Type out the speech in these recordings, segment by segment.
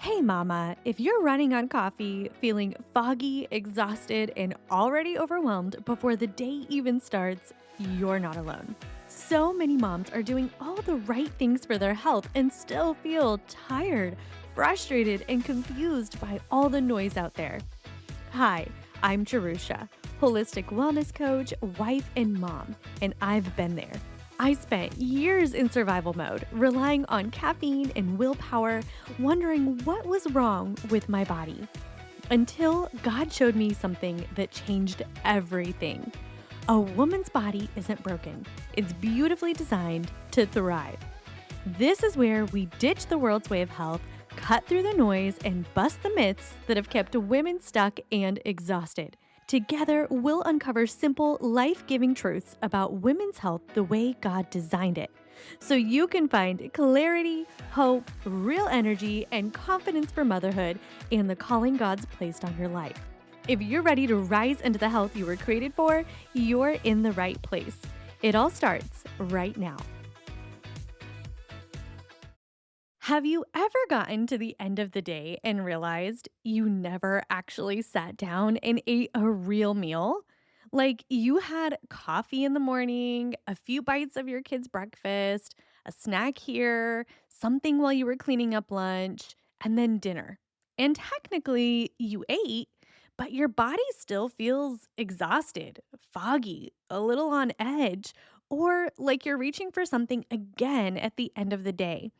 Hey, mama, if you're running on coffee, feeling foggy, exhausted, and already overwhelmed before the day even starts, you're not alone. So many moms are doing all the right things for their health and still feel tired, frustrated, and confused by all the noise out there. Hi, I'm Jerusha, holistic wellness coach, wife, and mom, and I've been there. I spent years in survival mode, relying on caffeine and willpower, wondering what was wrong with my body. Until God showed me something that changed everything. A woman's body isn't broken, it's beautifully designed to thrive. This is where we ditch the world's way of health, cut through the noise, and bust the myths that have kept women stuck and exhausted. Together, we'll uncover simple, life giving truths about women's health the way God designed it. So you can find clarity, hope, real energy, and confidence for motherhood and the calling God's placed on your life. If you're ready to rise into the health you were created for, you're in the right place. It all starts right now. Have you ever gotten to the end of the day and realized you never actually sat down and ate a real meal? Like you had coffee in the morning, a few bites of your kid's breakfast, a snack here, something while you were cleaning up lunch, and then dinner. And technically, you ate, but your body still feels exhausted, foggy, a little on edge, or like you're reaching for something again at the end of the day.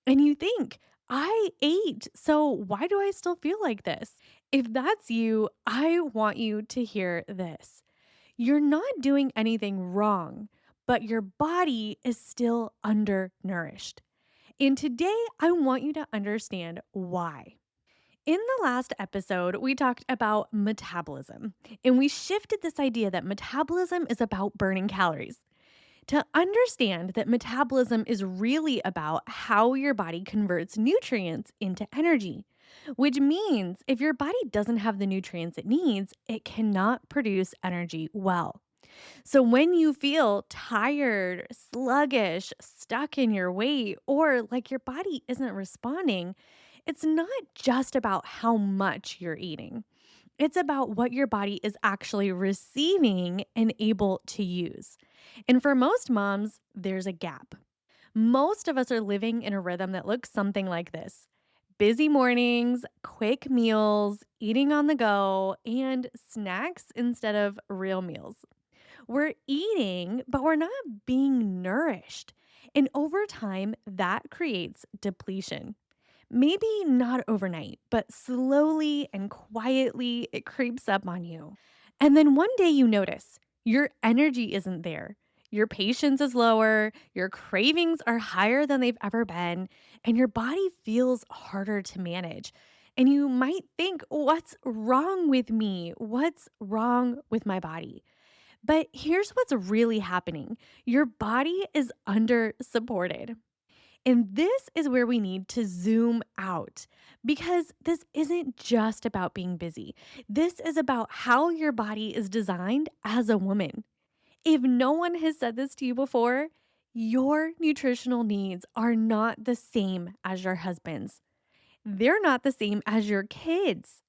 And you think, I ate, so why do I still feel like this? If that's you, I want you to hear this. You're not doing anything wrong, but your body is still undernourished. And today, I want you to understand why. In the last episode, we talked about metabolism, and we shifted this idea that metabolism is about burning calories to understand that metabolism is really about how your body converts nutrients into energy, which means if your body doesn't have the nutrients it needs, it cannot produce energy well. So when you feel tired, sluggish, stuck in your weight, or like your body isn't responding, it's not just about how much you're eating. It's about what your body is actually receiving and able to use. And for most moms, there's a gap. Most of us are living in a rhythm that looks something like this: busy mornings, quick meals, eating on the go, and snacks instead of real meals. We're eating, but we're not being nourished. And over time, that creates depletion. Maybe not overnight, but slowly and quietly it creeps up on you. And then one day you notice your energy isn't there. Your patience is lower, your cravings are higher than they've ever been, and your body feels harder to manage. And you might think, what's wrong with me? What's wrong with my body? But here's what's really happening: your body is under supported. And this is where we need to zoom out because this isn't just about being busy. This is about how your body is designed as a woman. If no one has said this to you before, your nutritional needs are not the same as your husband's. They're not the same as your kids'.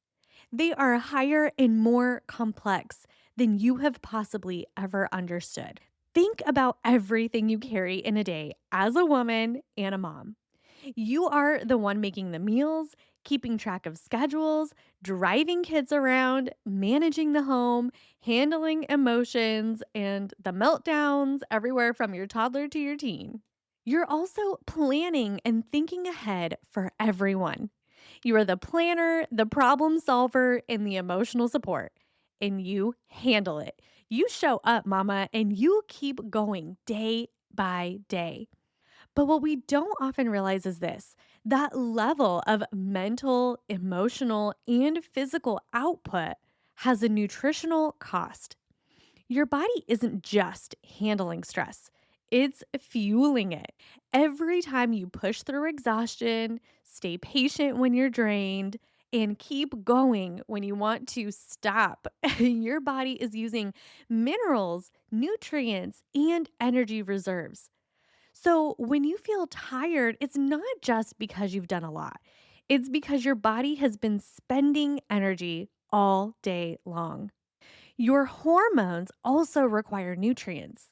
They are higher and more complex than you have possibly ever understood. Think about everything you carry in a day as a woman and a mom. You are the one making the meals, keeping track of schedules, driving kids around, managing the home, handling emotions, and the meltdowns everywhere from your toddler to your teen. You're also planning and thinking ahead for everyone. You are the planner, the problem solver, and the emotional support. And you handle it. You show up, mama, and you keep going day by day. But what we don't often realize is this: that level of mental, emotional, and physical output has a nutritional cost. Your body isn't just handling stress, it's fueling it. Every time you push through exhaustion, stay patient when you're drained, and keep going when you want to stop, your body is using minerals, nutrients, and energy reserves. So when you feel tired, it's not just because you've done a lot. It's because your body has been spending energy all day long. Your hormones also require nutrients.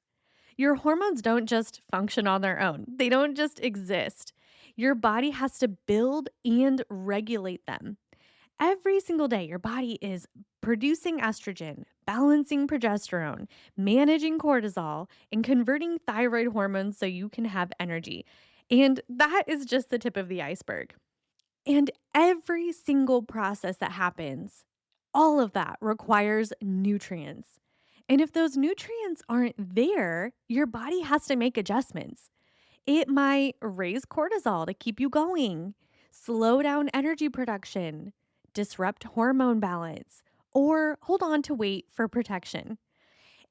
Your hormones don't just function on their own, they don't just exist. Your body has to build and regulate them. Every single day, your body is producing estrogen, balancing progesterone, managing cortisol, and converting thyroid hormones so you can have energy. And that is just the tip of the iceberg. And every single process that happens, all of that requires nutrients. And if those nutrients aren't there, your body has to make adjustments. It might raise cortisol to keep you going, slow down energy production, disrupt hormone balance, or hold on to weight for protection.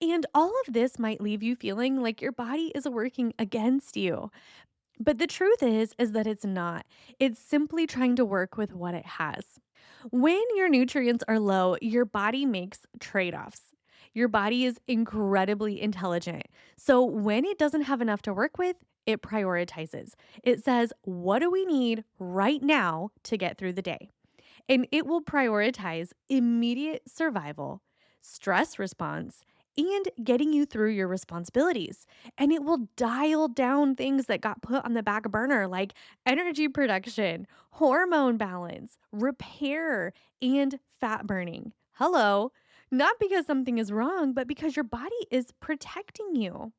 And all of this might leave you feeling like your body is working against you. But the truth is that it's not. It's simply trying to work with what it has. When your nutrients are low, your body makes trade offs. Your body is incredibly intelligent. So when it doesn't have enough to work with, it prioritizes. It says, what do we need right now to get through the day? And it will prioritize immediate survival, stress response, and getting you through your responsibilities. And it will dial down things that got put on the back burner, like energy production, hormone balance, repair, and fat burning. Hello. Not because something is wrong, but because your body is protecting you.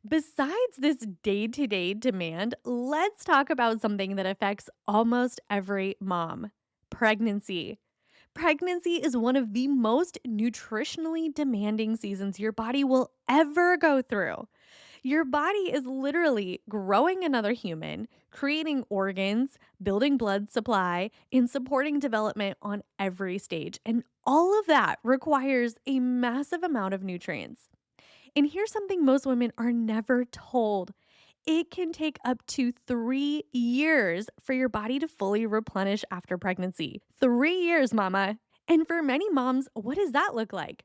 Besides this day to day demand, let's talk about something that affects almost every mom: pregnancy. Pregnancy is one of the most nutritionally demanding seasons your body will ever go through. Your body is literally growing another human, creating organs, building blood supply, and supporting development on every stage. And all of that requires a massive amount of nutrients. And here's something most women are never told: it can take up to 3 years for your body to fully replenish after pregnancy. 3 years, mama. And for many moms, what does that look like?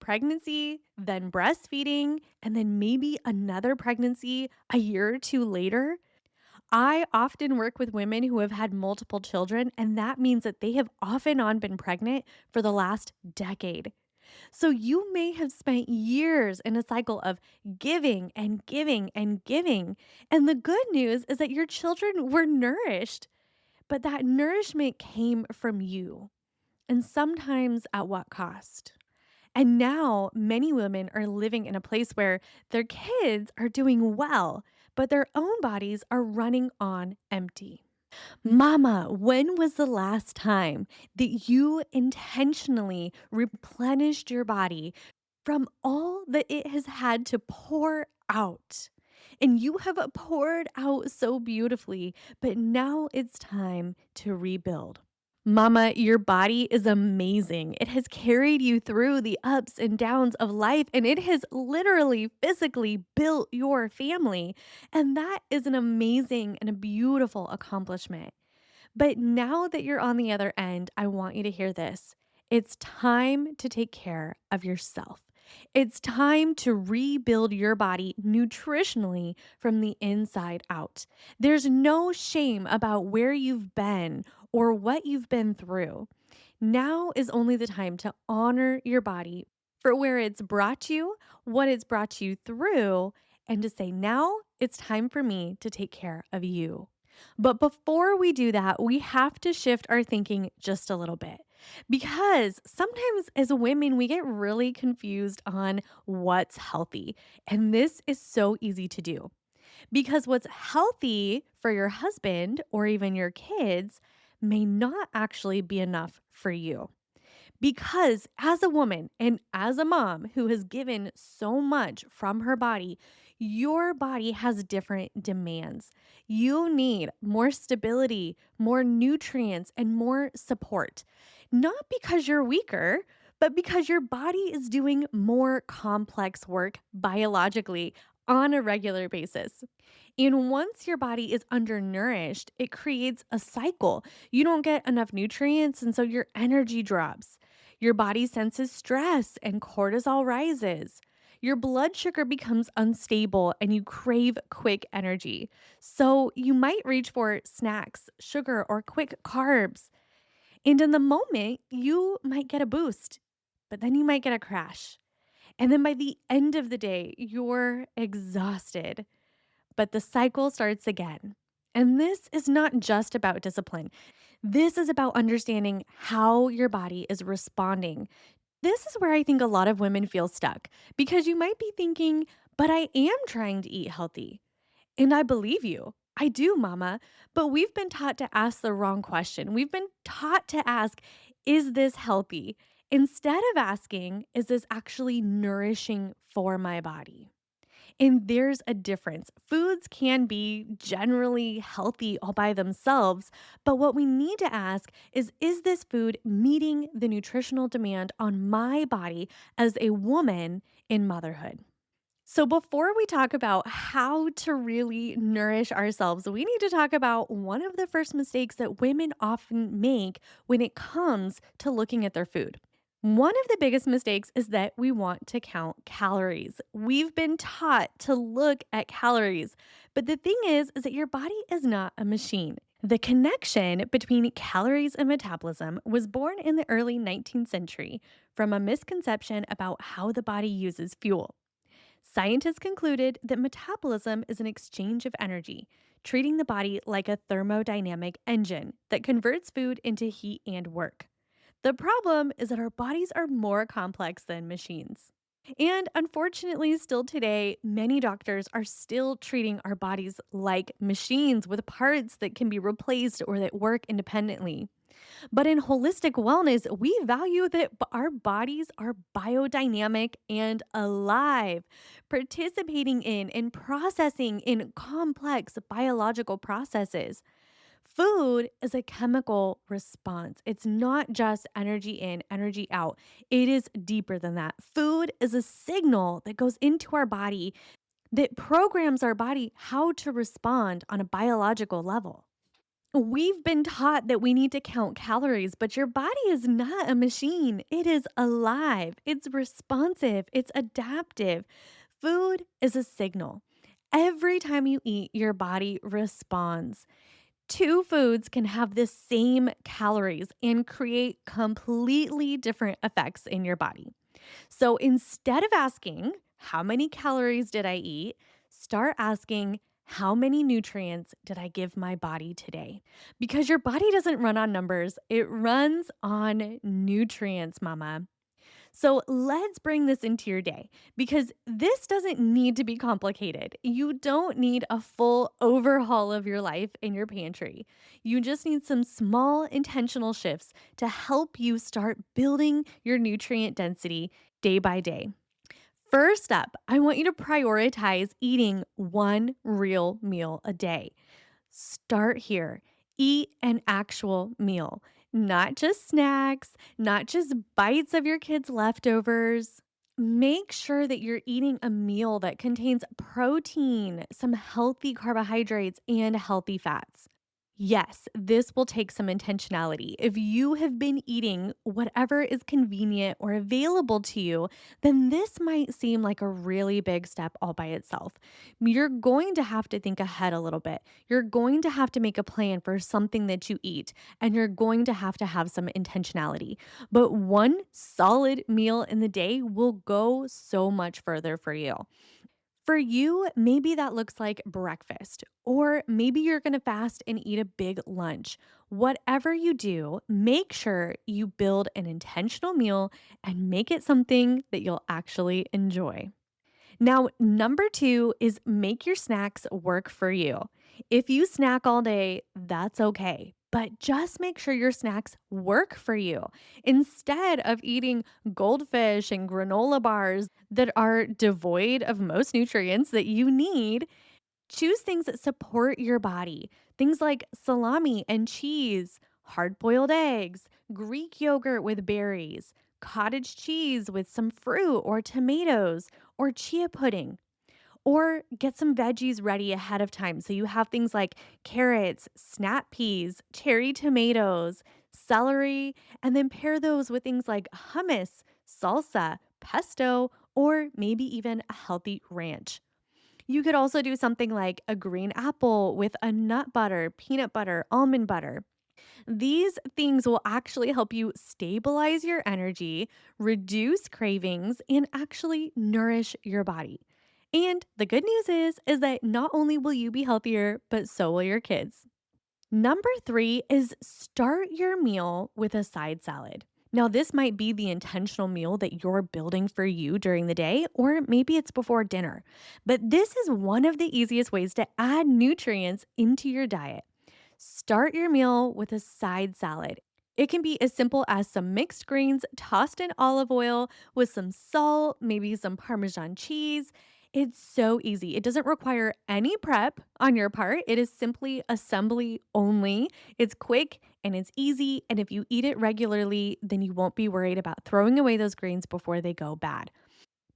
Pregnancy, then breastfeeding, and then maybe another pregnancy a year or two later. I often work with women who have had multiple children, and that means that they have off and on been pregnant for the last decade. So you may have spent years in a cycle of giving and giving and giving. And the good news is that your children were nourished, but that nourishment came from you. And sometimes at what cost? And now many women are living in a place where their kids are doing well, but their own bodies are running on empty. Mama, when was the last time that you intentionally replenished your body from all that it has had to pour out? And you have poured out so beautifully, but now it's time to rebuild. Mama, your body is amazing. It has carried you through the ups and downs of life, and it has literally physically built your family. And that is an amazing and a beautiful accomplishment. But now that you're on the other end, I want you to hear this. It's time to take care of yourself. It's time to rebuild your body nutritionally from the inside out. There's no shame about where you've been or what you've been through. Now is only the time to honor your body for where it's brought you, what it's brought you through, and to say, now it's time for me to take care of you. But before we do that, we have to shift our thinking just a little bit. Because sometimes as women, we get really confused on what's healthy. And this is so easy to do. Because what's healthy for your husband or even your kids may not actually be enough for you. Because as a woman and as a mom who has given so much from her body, your body has different demands. You need more stability, more nutrients, and more support. Not because you're weaker, but because your body is doing more complex work biologically on a regular basis. And once your body is undernourished, it creates a cycle. You don't get enough nutrients, and so your energy drops. Your body senses stress and cortisol rises. your blood sugar becomes unstable and you crave quick energy. So you might reach for snacks, sugar, or quick carbs. And in the moment, you might get a boost, but then you might get a crash. And then by the end of the day, you're exhausted, but the cycle starts again. And this is not just about discipline. This is about understanding how your body is responding. This is where I think a lot of women feel stuck because you might be thinking, but I am trying to eat healthy. And I believe you. I do, mama. But we've been taught to ask the wrong question. We've been taught to ask, is this healthy? Instead of asking, is this actually nourishing for my body? And there's a difference. Foods can be generally healthy all by themselves, but what we need to ask is this food meeting the nutritional demand on my body as a woman in motherhood? So, before we talk about how to really nourish ourselves, we need to talk about one of the first mistakes that women often make when it comes to looking at their food. One of the biggest mistakes is that we want to count calories. We've been taught to look at calories, but the thing is that your body is not a machine. The connection between calories and metabolism was born in the early 19th century from a misconception about how the body uses fuel. Scientists concluded that metabolism is an exchange of energy, treating the body like a thermodynamic engine that converts food into heat and work. The problem is that our bodies are more complex than machines. And unfortunately, still today, many doctors are still treating our bodies like machines with parts that can be replaced or that work independently. But in holistic wellness, we value that our bodies are biodynamic and alive, participating in and processing in complex biological processes. Food is a chemical response. It's not just energy in, energy out. It is deeper than that. Food is a signal that goes into our body that programs our body how to respond on a biological level. We've been taught that we need to count calories, but your body is not a machine. It is alive, it's responsive, it's adaptive. Food is a signal. Every time you eat, your body responds. Two foods can have the same calories and create completely different effects in your body. So instead of asking, how many calories did I eat? Start asking, how many nutrients did I give my body today? Because your body doesn't run on numbers, it runs on nutrients, mama. So let's bring this into your day because this doesn't need to be complicated. You don't need a full overhaul of your life in your pantry. You just need some small intentional shifts to help you start building your nutrient density day by day. First up, I want you to prioritize eating one real meal a day. Start here. Eat an actual meal, not just snacks, not just bites of your kids' leftovers. Make sure that you're eating a meal that contains protein, some healthy carbohydrates, and healthy fats. Yes, this will take some intentionality. If you have been eating whatever is convenient or available to you, then this might seem like a really big step all by itself. You're going to have to think ahead a little bit. You're going to have to make a plan for something that you eat, and you're going to have some intentionality. But one solid meal in the day will go so much further for you. For you, maybe that looks like breakfast, or maybe you're gonna fast and eat a big lunch. Whatever you do, make sure you build an intentional meal and make it something that you'll actually enjoy. Now, number two is make your snacks work for you. If you snack all day, that's okay. But just make sure your snacks work for you. Instead of eating goldfish and granola bars that are devoid of most nutrients that you need, choose things that support your body. Things like salami and cheese, hard boiled eggs, Greek yogurt with berries, cottage cheese with some fruit or tomatoes, or chia pudding. Or get some veggies ready ahead of time. So you have things like carrots, snap peas, cherry tomatoes, celery, and then pair those with things like hummus, salsa, pesto, or maybe even a healthy ranch. You could also do something like a green apple with a nut butter, peanut butter, almond butter. These things will actually help you stabilize your energy, reduce cravings, and actually nourish your body. And the good news is that not only will you be healthier, but so will your kids. Number 3 is start your meal with a side salad. Now, this might be the intentional meal that you're building for you during the day, or maybe it's before dinner. But this is one of the easiest ways to add nutrients into your diet. Start your meal with a side salad. It can be as simple as some mixed greens tossed in olive oil with some salt, maybe some Parmesan cheese. It's so easy. It doesn't require any prep on your part. It is simply assembly only. It's quick and it's easy. And if you eat it regularly, then you won't be worried about throwing away those greens before they go bad.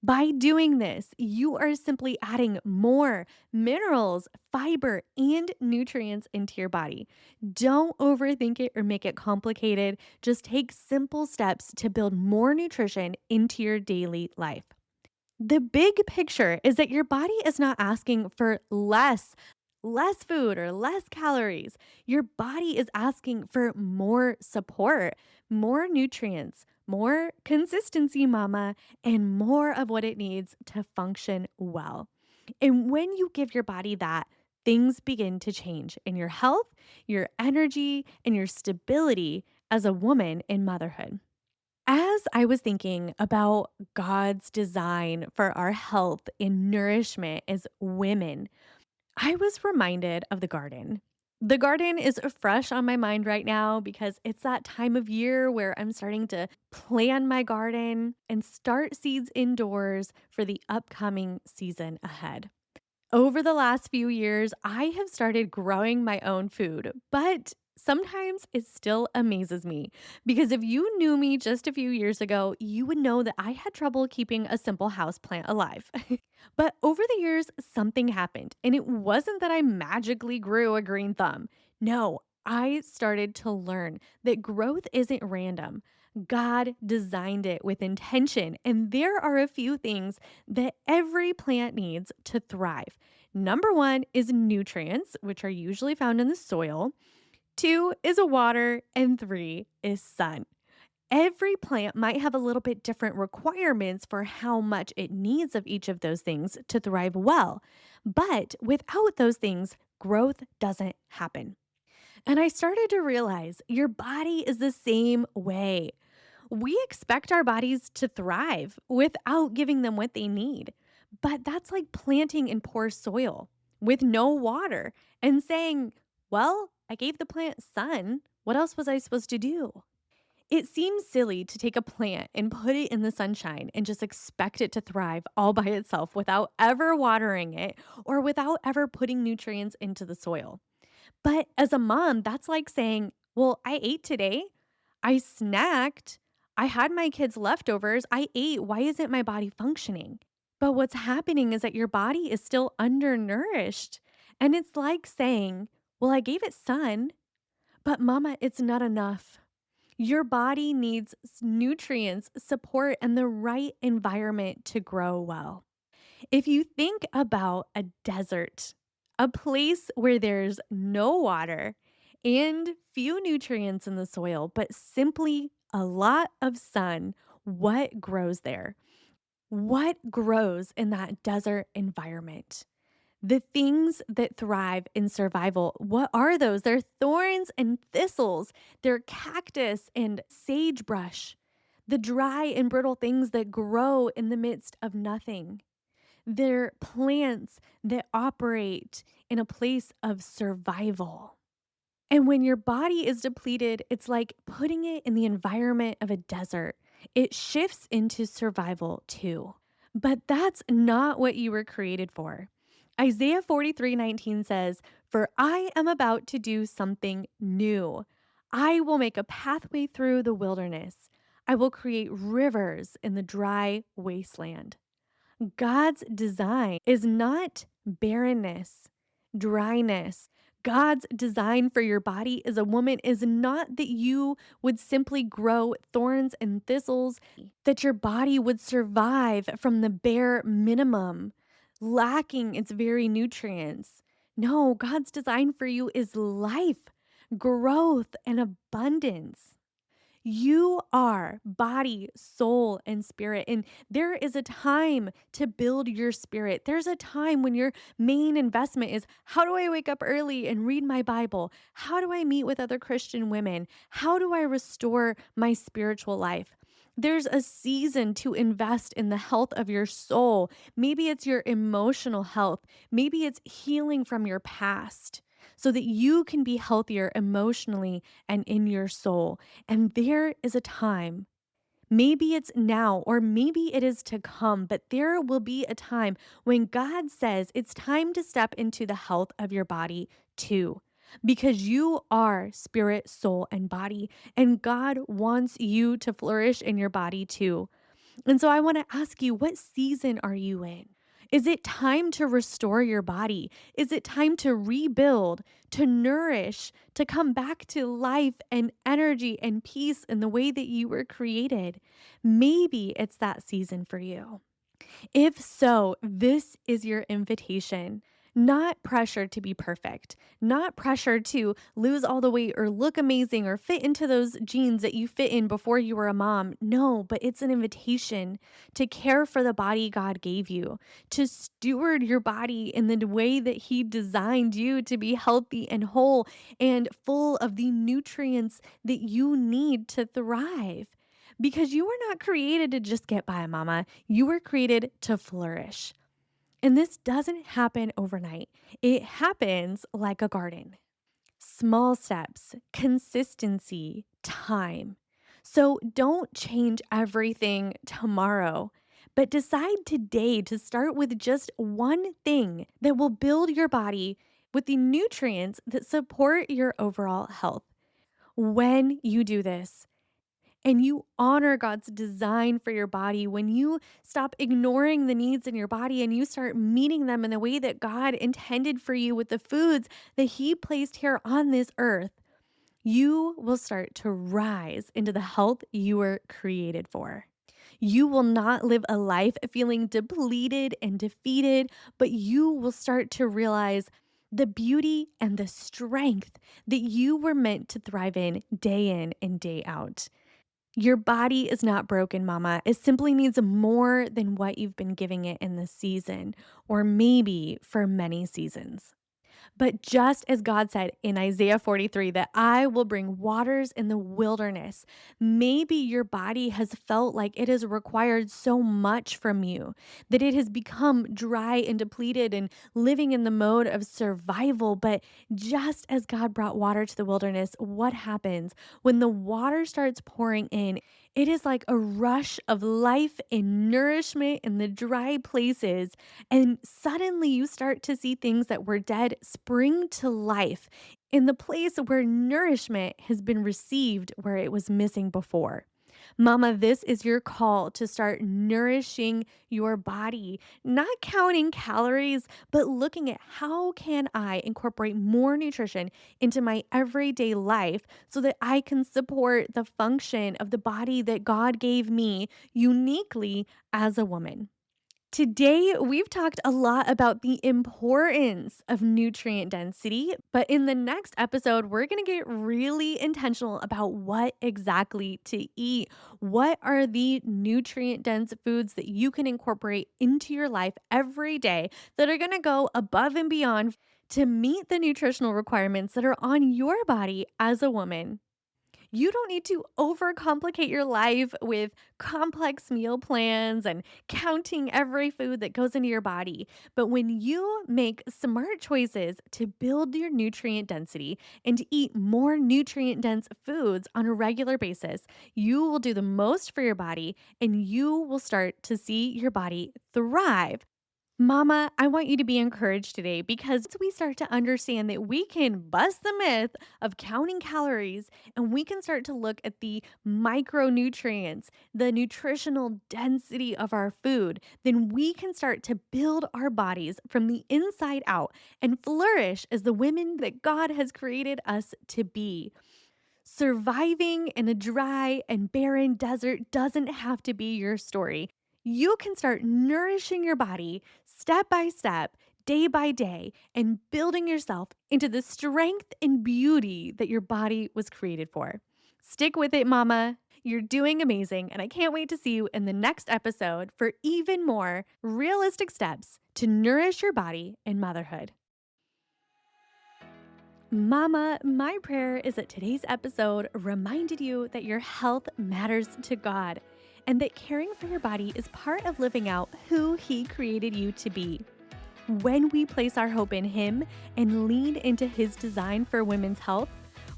By doing this, you are simply adding more minerals, fiber, and nutrients into your body. Don't overthink it or make it complicated. Just take simple steps to build more nutrition into your daily life. The big picture is that your body is not asking for less food or less calories. Your body is asking for more support, more nutrients, more consistency, mama, and more of what it needs to function well. And when you give your body that, things begin to change in your health, your energy, and your stability as a woman in motherhood. As I was thinking about God's design for our health and nourishment as women, I was reminded of the garden. The garden is fresh on my mind right now because it's that time of year where I'm starting to plan my garden and start seeds indoors for the upcoming season ahead. Over the last few years, I have started growing my own food, but sometimes it still amazes me because if you knew me just a few years ago, you would know that I had trouble keeping a simple house plant alive. But over the years, something happened, and it wasn't that I magically grew a green thumb. No, I started to learn that growth isn't random. God designed it with intention, and there are a few things that every plant needs to thrive. Number one is nutrients, which are usually found in the soil. Two is a water, and three is sun. Every plant might have a little bit different requirements for how much it needs of each of those things to thrive well. But without those things, growth doesn't happen. And I started to realize your body is the same way. We expect our bodies to thrive without giving them what they need. But that's like planting in poor soil with no water and saying, well, I gave the plant sun. What else was I supposed to do? It seems silly to take a plant and put it in the sunshine and just expect it to thrive all by itself without ever watering it or without ever putting nutrients into the soil. But as a mom, that's like saying, well, I ate today. I snacked. I had my kids' leftovers. I ate. Why isn't my body functioning? But what's happening is that your body is still undernourished. And it's like saying, well, I gave it sun, but mama, it's not enough. Your body needs nutrients, support, and the right environment to grow well. If you think about a desert, a place where there's no water and few nutrients in the soil, but simply a lot of sun, what grows there? What grows in that desert environment? The things that thrive in survival, what are those? They're thorns and thistles, they're cactus and sagebrush, the dry and brittle things that grow in the midst of nothing. They're plants that operate in a place of survival. And when your body is depleted, it's like putting it in the environment of a desert. It shifts into survival too. But that's not what you were created for. Isaiah 43:19 says, "For I am about to do something new. I will make a pathway through the wilderness. I will create rivers in the dry wasteland." God's design is not barrenness, dryness. God's design for your body as a woman is not that you would simply grow thorns and thistles, that your body would survive from the bare minimum, lacking its very nutrients. No, God's design for you is life, growth, and abundance. You are body, soul, and spirit. And there is a time to build your spirit. There's a time when your main investment is, how do I wake up early and read my Bible? How do I meet with other Christian women? How do I restore my spiritual life? There's a season to invest in the health of your soul. Maybe it's your emotional health. Maybe it's healing from your past so that you can be healthier emotionally and in your soul. And there is a time, maybe it's now or maybe it is to come, but there will be a time when God says it's time to step into the health of your body too. Because you are spirit, soul, and body, and God wants you to flourish in your body too. And so I want to ask you, what season are you in? Is it time to restore your body? Is it time to rebuild, to nourish, to come back to life and energy and peace in the way that you were created? Maybe it's that season for you. If so, this is your invitation. Not pressure to be perfect, not pressure to lose all the weight or look amazing or fit into those jeans that you fit in before you were a mom. No, but it's an invitation to care for the body God gave you, to steward your body in the way that He designed you to be healthy and whole and full of the nutrients that you need to thrive. Because you were not created to just get by, mama. You were created to flourish. And this doesn't happen overnight. It happens like a garden. Small steps, consistency, time. So don't change everything tomorrow, but decide today to start with just one thing that will build your body with the nutrients that support your overall health. When you do this, and you honor God's design for your body, when you stop ignoring the needs in your body and you start meeting them in the way that God intended for you with the foods that He placed here on this earth, you will start to rise into the health you were created for. You will not live a life feeling depleted and defeated, but you will start to realize the beauty and the strength that you were meant to thrive in and day out. Your body is not broken, mama. It simply needs more than what you've been giving it in this season, or maybe for many seasons. But just as God said in Isaiah 43 that I will bring waters in the wilderness, maybe your body has felt like it has required so much from you that it has become dry and depleted and living in the mode of survival. But just as God brought water to the wilderness, what happens when the water starts pouring in? It is like a rush of life and nourishment in the dry places, and suddenly you start to see things that were dead spring to life in the place where nourishment has been received where it was missing before. Mama, this is your call to start nourishing your body, not counting calories, but looking at how can I incorporate more nutrition into my everyday life so that I can support the function of the body that God gave me uniquely as a woman. Today, we've talked a lot about the importance of nutrient density, but in the next episode, we're going to get really intentional about what exactly to eat. What are the nutrient dense foods that you can incorporate into your life every day that are going to go above and beyond to meet the nutritional requirements that are on your body as a woman? You don't need to overcomplicate your life with complex meal plans and counting every food that goes into your body. But when you make smart choices to build your nutrient density and to eat more nutrient dense foods on a regular basis, you will do the most for your body and you will start to see your body thrive. Mama, I want you to be encouraged today because we start to understand that we can bust the myth of counting calories and we can start to look at the micronutrients, the nutritional density of our food. Then we can start to build our bodies from the inside out and flourish as the women that God has created us to be. Surviving in a dry and barren desert doesn't have to be your story. You can start nourishing your body step by step, day by day, and building yourself into the strength and beauty that your body was created for. Stick with it, mama. You're doing amazing, and I can't wait to see you in the next episode for even more realistic steps to nourish your body in motherhood. Mama, my prayer is that today's episode reminded you that your health matters to God and that caring for your body is part of living out who He created you to be. When we place our hope in Him and lean into His design for women's health,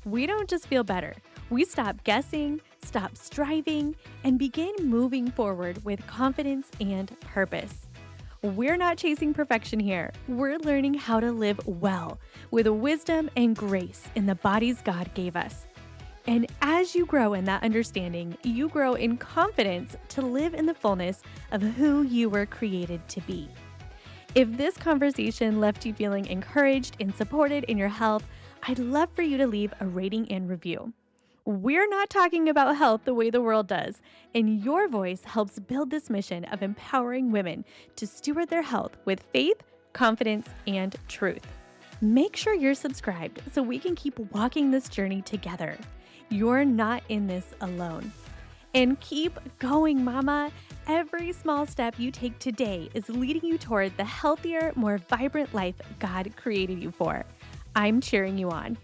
we don't just feel better. We stop guessing, stop striving, and begin moving forward with confidence and purpose. We're not chasing perfection here. We're learning how to live well with wisdom and grace in the bodies God gave us. And as you grow in that understanding, you grow in confidence to live in the fullness of who you were created to be. If this conversation left you feeling encouraged and supported in your health, I'd love for you to leave a rating and review. We're not talking about health the way the world does, and your voice helps build this mission of empowering women to steward their health with faith, confidence, and truth. Make sure you're subscribed so we can keep walking this journey together. You're not in this alone. And keep going, mama. Every small step you take today is leading you toward the healthier, more vibrant life God created you for. I'm cheering you on.